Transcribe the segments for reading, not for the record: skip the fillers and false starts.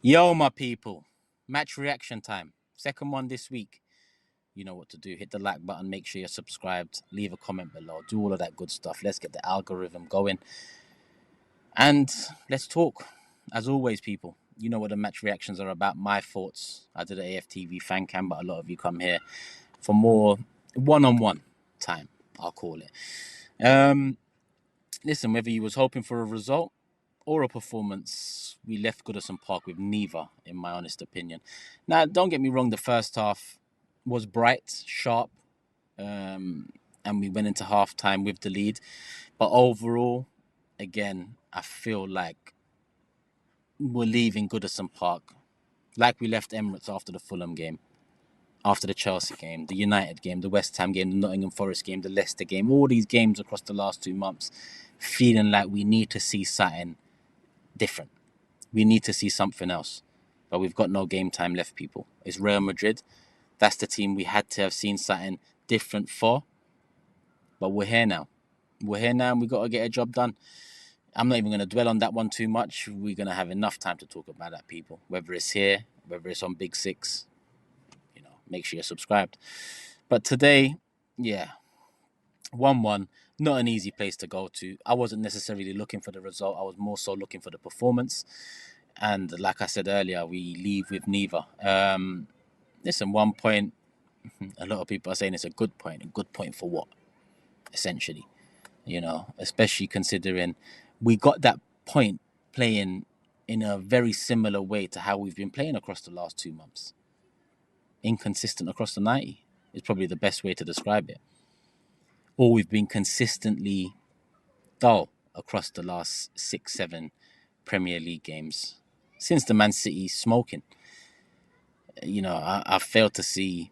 Yo, my people. Match reaction time. Second one this week. You know what to do. Hit the like button. Make sure you're subscribed. Leave a comment below. Do all of that good stuff. Let's get the algorithm going. And let's talk. As always, people, you know what the match reactions are about. My thoughts. I did an AFTV fan cam, but a lot of you come here for more one-on-one time, I'll call it. Listen, whether you was hoping for a result or a performance, we left Goodison Park with neither, in my honest opinion. Now, don't get me wrong, the first half was bright, sharp, and we went into half time with the lead. But overall, again, I feel like we're leaving Goodison Park like we left Emirates after the Fulham game, after the Chelsea game, the United game, the West Ham game, the Nottingham Forest game, the Leicester game, all these games across the last 2 months, feeling like we need to see something different. We need to see something else. But we've got no game time left, people. It's Real Madrid. That's the team we had to have seen something different for. But we're here now. We're here now and we got to get a job done. I'm not even going to dwell on that one too much. We're going to have enough time to talk about that, people. Whether it's here, whether it's on Big Six, make sure you're subscribed. But today, yeah, 1-1, not an easy place to go to. I wasn't necessarily looking for the result. I was more so looking for the performance. And like I said earlier, we leave with neither. Listen, 1 point, a lot of people are saying it's a good point. A good point for what? Essentially, especially considering we got that point playing in a very similar way to how we've been playing across the last 2 months. Inconsistent across the 90 is probably the best way to describe it. Or we've been consistently dull across the last 6-7 Premier League games since the Man City smoking. I failed to see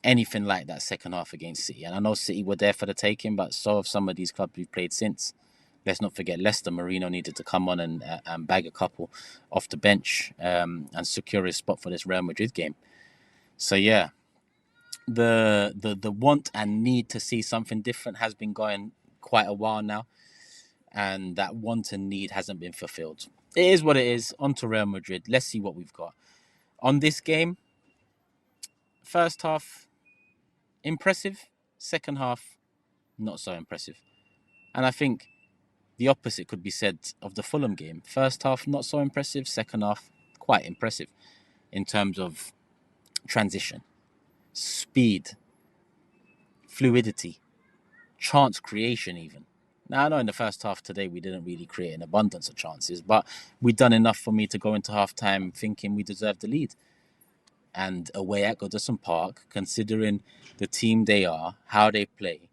anything like that second half against City. And I know City were there for the taking, but so have some of these clubs we've played since. Let's not forget Leicester. Mourinho needed to come on and bag a couple off the bench and secure his spot for this Real Madrid game. So yeah, the want and need to see something different has been going quite a while now, and that want and need hasn't been fulfilled. It is what it is. On to Real Madrid. Let's see what we've got on this game. First half, impressive. Second half, not so impressive. And I think the opposite could be said of the Fulham game. First half, not so impressive. Second half, quite impressive in terms of transition, speed, fluidity, chance creation even. Now, I know in the first half today we didn't really create an abundance of chances, but we'd done enough for me to go into half-time thinking we deserved the lead. And away at Goodison Park, considering the team they are, how they play,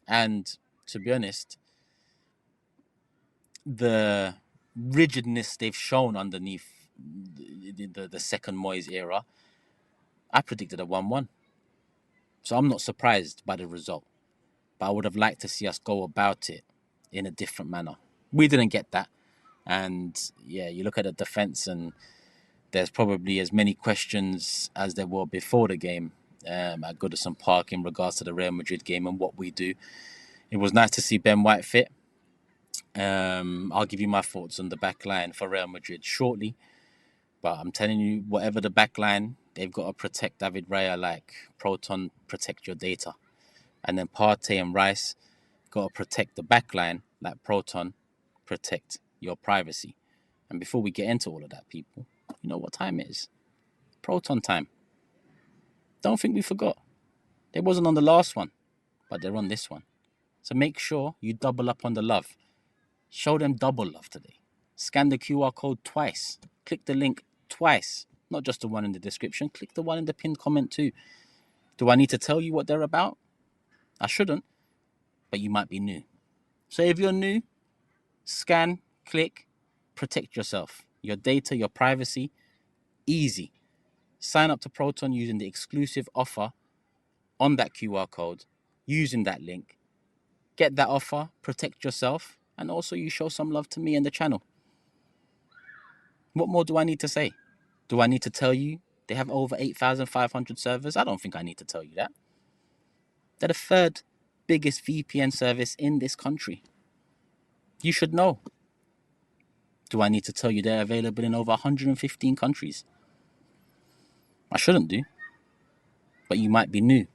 and to be honest, the rigidness they've shown underneath the second Moyes era, I predicted a 1-1. So I'm not surprised by the result. But I would have liked to see us go about it in a different manner. We didn't get that. And yeah, you look at the defense and there's probably as many questions as there were before the game at Goodison Park in regards to the Real Madrid game and what we do. It was nice to see Ben White fit. I'll give you my thoughts on the back line for Real Madrid shortly. But I'm telling you, whatever the back line, they've got to protect David Raya like Proton protect your data. And then Partey and Rice got to protect the back line like Proton protect your privacy. And before we get into all of that, people, you know what time it is? Proton time. Don't think we forgot. They wasn't on the last one, but they're on this one. So make sure you double up on the love. Show them double love today. Scan the QR code twice. Click the link twice. Not just the one in the description. Click the one in the pinned comment too. Do I need to tell you what they're about? I shouldn't, but you might be new. So if you're new, scan, click, protect yourself. Your data, your privacy, easy. Sign up to Proton using the exclusive offer on that QR code, using that link. Get that offer, protect yourself, and also you show some love to me and the channel. What more do I need to say? Do I need to tell you they have over 8,500 servers? I don't think I need to tell you that. They're the third biggest VPN service in this country. You should know. Do I need to tell you they're available in over 115 countries? I shouldn't do, but you might be new.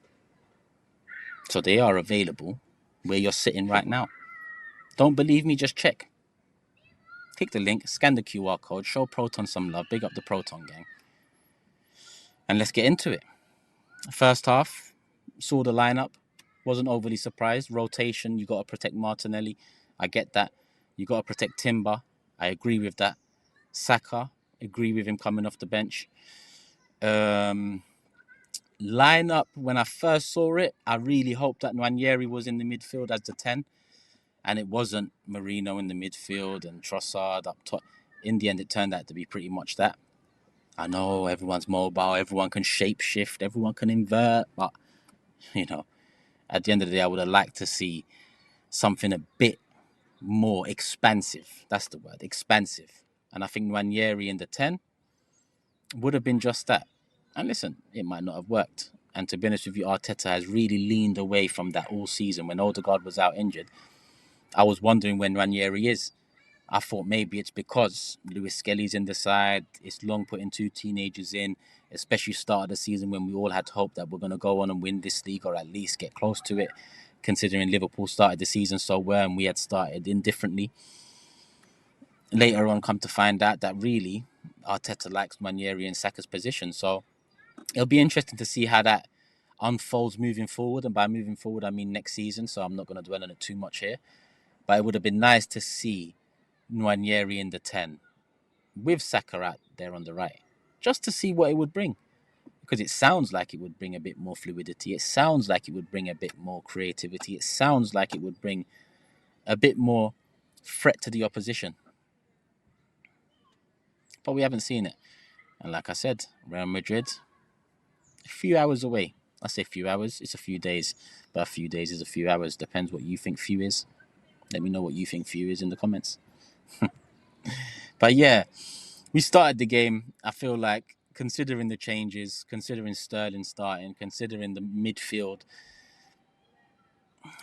So they are available where you're sitting right now. Don't believe me? Just check. Click the link, scan the QR code, show Proton some love, big up the Proton gang, and let's get into it. First half, saw the lineup, wasn't overly surprised. Rotation, you got to protect Martinelli. I get that. You got to protect Timber. I agree with that. Saka, agree with him coming off the bench. Lineup, when I first saw it, I really hoped that Nwaneri was in the midfield as the 10, and it wasn't. Marino in the midfield and Trossard up top. In the end, it turned out to be pretty much that. I know everyone's mobile, everyone can shape-shift, everyone can invert, but, you know, at the end of the day, I would have liked to see something a bit more expansive. That's the word, expansive. And I think Nwaneri in the 10 would have been just that. And listen, it might not have worked. And to be honest with you, Arteta has really leaned away from that all season. When Odegaard was out injured, I was wondering when Ranieri is. I thought maybe it's because Lewis Skelly's in the side. It's long putting two teenagers in, especially start of the season when we all had hope that we're going to go on and win this league or at least get close to it, considering Liverpool started the season so well and we had started indifferently. Later on, come to find out that really Arteta likes Ranieri and Saka's position. So it'll be interesting to see how that unfolds moving forward. And by moving forward, I mean next season. So I'm not going to dwell on it too much here. But it would have been nice to see Nwaneri in the 10 with Saka out there on the right, just to see what it would bring. Because it sounds like it would bring a bit more fluidity. It sounds like it would bring a bit more creativity. It sounds like it would bring a bit more threat to the opposition. But we haven't seen it. And like I said, Real Madrid, a few hours away. I say few hours, it's a few days. But a few days is a few hours. Depends what you think few is. Let me know what you think few is in the comments. But yeah, we started the game. I feel like considering the changes, considering Sterling starting, considering the midfield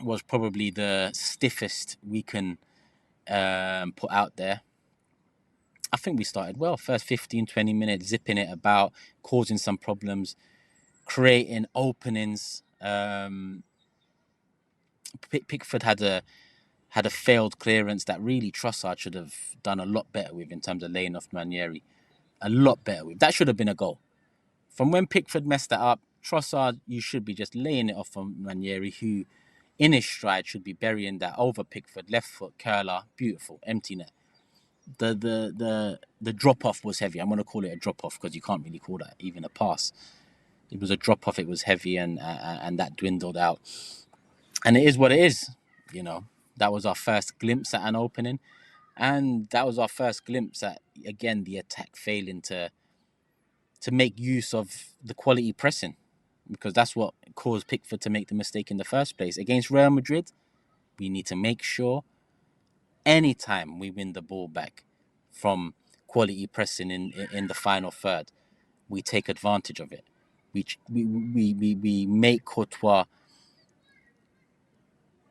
was probably the stiffest we can put out there. I think we started well. First 15, 20 minutes, zipping it about, causing some problems, creating openings. Pickford had a failed clearance that really Trossard should have done a lot better with in terms of laying off Ranieri. A lot better with. That should have been a goal. From when Pickford messed that up, Trossard, you should be just laying it off on Ranieri, who in his stride should be burying that over Pickford, left foot, curler, beautiful, empty net. The drop off was heavy. I'm going to call it a drop off because you can't really call that even a pass. It was a drop off. It was heavy, and that dwindled out. And it is what it is. You know, that was our first glimpse at an opening, and that was our first glimpse at again the attack failing to make use of the quality pressing, because that's what caused Pickford to make the mistake in the first place. Against Real Madrid, we need to make sure anytime we win the ball back from quality pressing in the final third, we take advantage of it. We make Courtois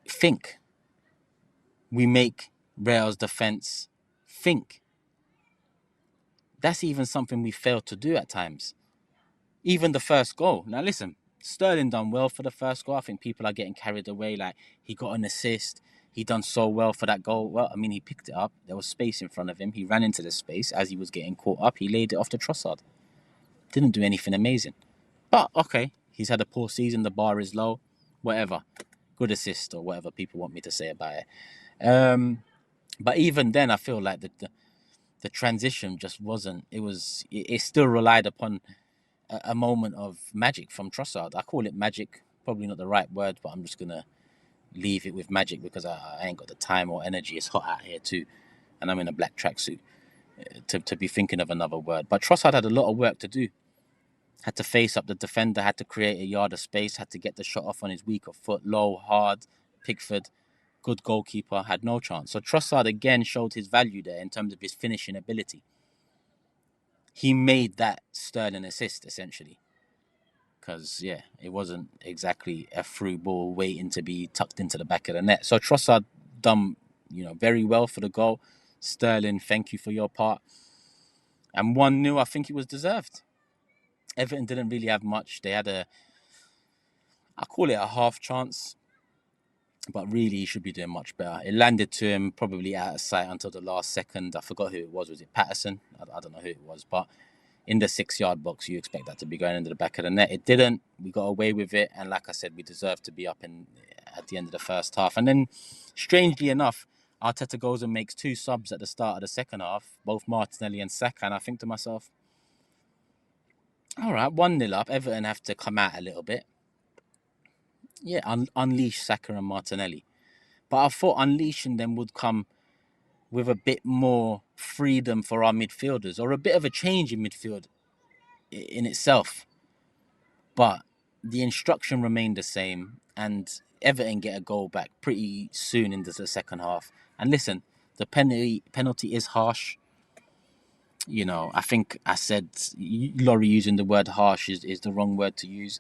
think. We make Real's defense think. That's even something we fail to do at times. Even the first goal. Now listen, Sterling done well for the first goal. I think people are getting carried away. Like, he got an assist. He done so well for that goal. Well, I mean, he picked it up. There was space in front of him. He ran into the space as he was getting caught up. He laid it off to Trossard. Didn't do anything amazing. But, okay, he's had a poor season. The bar is low. Whatever. Good assist or whatever people want me to say about it. But even then, I feel like the transition just wasn't. It still relied upon a moment of magic from Trossard. I call it magic, probably not the right word, but I'm just going to leave it with magic because I ain't got the time or energy. It's hot out here too, and I'm in a black tracksuit to be thinking of another word. But Trossard had a lot of work to do. Had to face up the defender, had to create a yard of space, had to get the shot off on his weaker foot, low, hard. Pickford, good goalkeeper, had no chance. So Trossard again showed his value there in terms of his finishing ability. He made that Sterling assist, essentially. Because, yeah, it wasn't exactly a through ball waiting to be tucked into the back of the net. So Trossard done, very well for the goal. Sterling, thank you for your part. And 1-0, I think it was deserved. Everton didn't really have much. They had I call it a half chance, but really he should be doing much better. It landed to him probably out of sight until the last second. I forgot who it was. Was it Patterson? I don't know who it was, but in the 6-yard box, you expect that to be going into the back of the net. It didn't. We got away with it, and like I said, we deserved to be up at the end of the first half. And then, strangely enough, Arteta goes and makes 2 subs at the start of the second half, both Martinelli and Saka, and I think to myself, all right, 1-0 up. Everton have to come out a little bit. Yeah, unleash Saka and Martinelli. But I thought unleashing them would come with a bit more freedom for our midfielders, or a bit of a change in midfield in itself. But the instruction remained the same, and Everton get a goal back pretty soon into the second half. And listen, the penalty is harsh. You know, I think I said Laurie using the word harsh is the wrong word to use.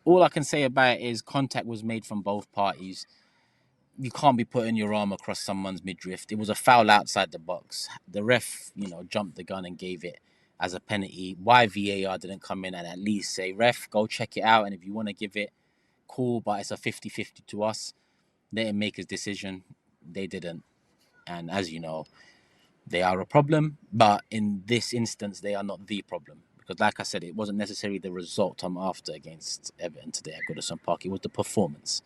All I can say about it is contact was made from both parties. You can't be putting your arm across someone's midriff. It was a foul outside the box. The ref, jumped the gun and gave it as a penalty. Why VAR didn't come in and at least say, ref, go check it out, and if you want to give it, cool, but it's a 50-50 to us. Let him make his decision. They didn't. And as you know, they are a problem, but in this instance, they are not the problem. Because like I said, it wasn't necessarily the result I'm after against Everton today at Goodison Park. It was the performance.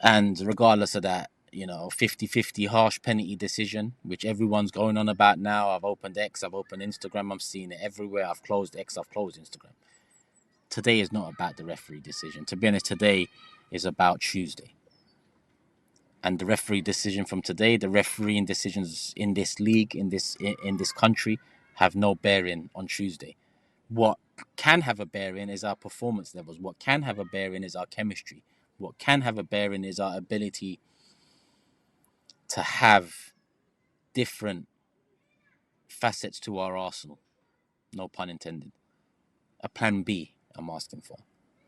And regardless of that, 50-50 harsh penalty decision, which everyone's going on about now. I've opened X, I've opened Instagram, I'm seeing it everywhere. I've closed X, I've closed Instagram. Today is not about the referee decision. To be honest, today is about Tuesday. And the referee decision from today, the refereeing decisions in this league, in this country, have no bearing on Tuesday. What can have a bearing is our performance levels. What can have a bearing is our chemistry. What can have a bearing is our ability to have different facets to our arsenal. No pun intended. A plan B, I'm asking for.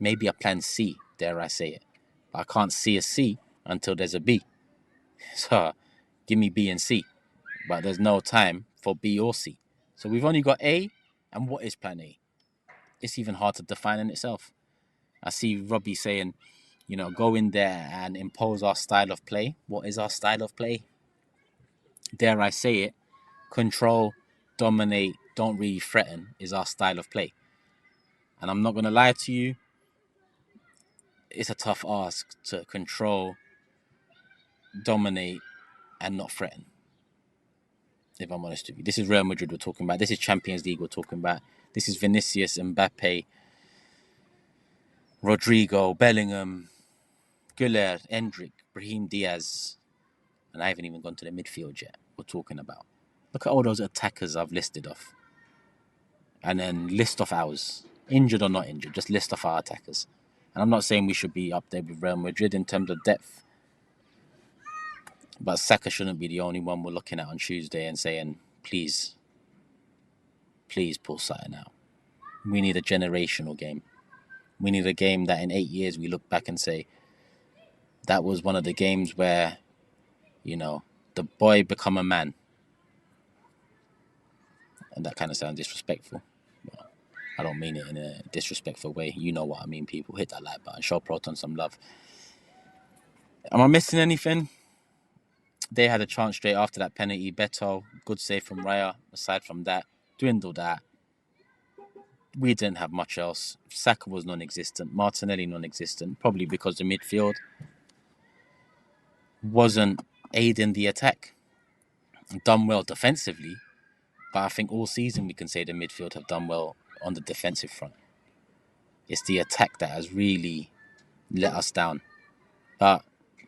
Maybe a plan C, dare I say it. But I can't see a C until there's a B. So give me B and C. But there's no time for B or C. So we've only got A, and what is plan A? It's even hard to define in itself. I see Robbie saying, go in there and impose our style of play. What is our style of play? Dare I say it, control, dominate, don't really threaten is our style of play. And I'm not going to lie to you, it's a tough ask to control, dominate, and not threaten. If I'm honest with you, this is Real Madrid we're talking about. This is Champions League we're talking about. This is Vinicius, Mbappe, Rodrigo, Bellingham, Güler, Endrick, Brahim Diaz, and I haven't even gone to the midfield yet. We're talking about. Look at all those attackers I've listed off, and then list off ours, injured or not injured. Just list off our attackers. And I'm not saying we should be up there with Real Madrid in terms of depth, but Saka shouldn't be the only one we're looking at on Tuesday and saying, please pull something out. We need a generational game. We need a game that in 8 years we look back and say, that was one of the games where, the boy become a man. And that kind of sounds disrespectful. Well, I don't mean it in a disrespectful way. You know what I mean, people. Hit that like button. Show Proton some love. Am I missing anything? They had a chance straight after that penalty. Beto, good save from Raya. Aside from that, dwindled that. We didn't have much else. Saka was non-existent. Martinelli non-existent. Probably because the midfield wasn't aiding the attack. Done well defensively, but I think all season we can say the midfield have done well on the defensive front. It's the attack that has really let us down. But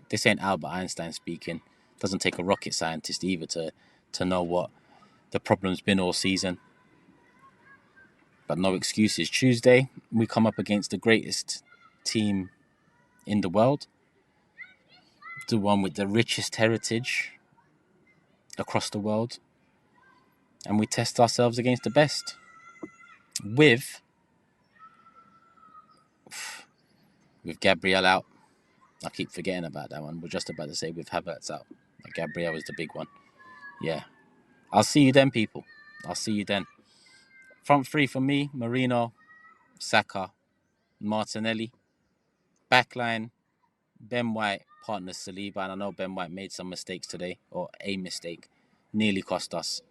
this ain't Albert Einstein speaking. Doesn't take a rocket scientist either to know what the problem's been all season. But no excuses. Tuesday, we come up against the greatest team in the world, the one with the richest heritage across the world, and we test ourselves against the best. With Gabriel out. I keep forgetting about that one. We're just about to say with Havertz out. Gabriel was the big one. Yeah. I'll see you then, people. I'll see you then. Front three for me: Marino, Saka, Martinelli. Backline: Ben White, partner Saliba. And I know Ben White made some mistakes today, or a mistake, nearly cost us.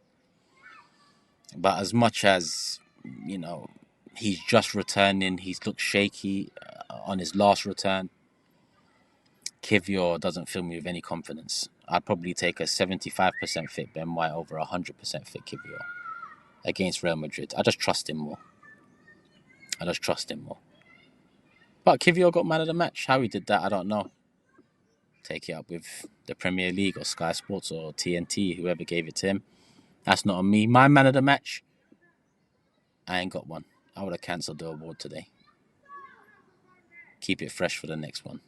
But as much as, you know, he's just returning, he's looked shaky on his last return. Kivior doesn't fill me with any confidence. I'd probably take a 75% fit Ben White over a 100% fit Kivior against Real Madrid. I just trust him more. But Kivior got man of the match. How he did that, I don't know. Take it up with the Premier League or Sky Sports or TNT, whoever gave it to him. That's not on me. My man of the match, I ain't got one. I would have cancelled the award today. Keep it fresh for the next one.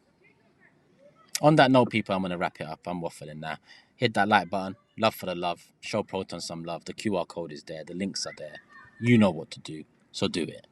On that note, people, I'm going to wrap it up. I'm waffling now. Hit that like button. Love for the love. Show Proton some love. The QR code is there. The links are there. You know what to do. So do it.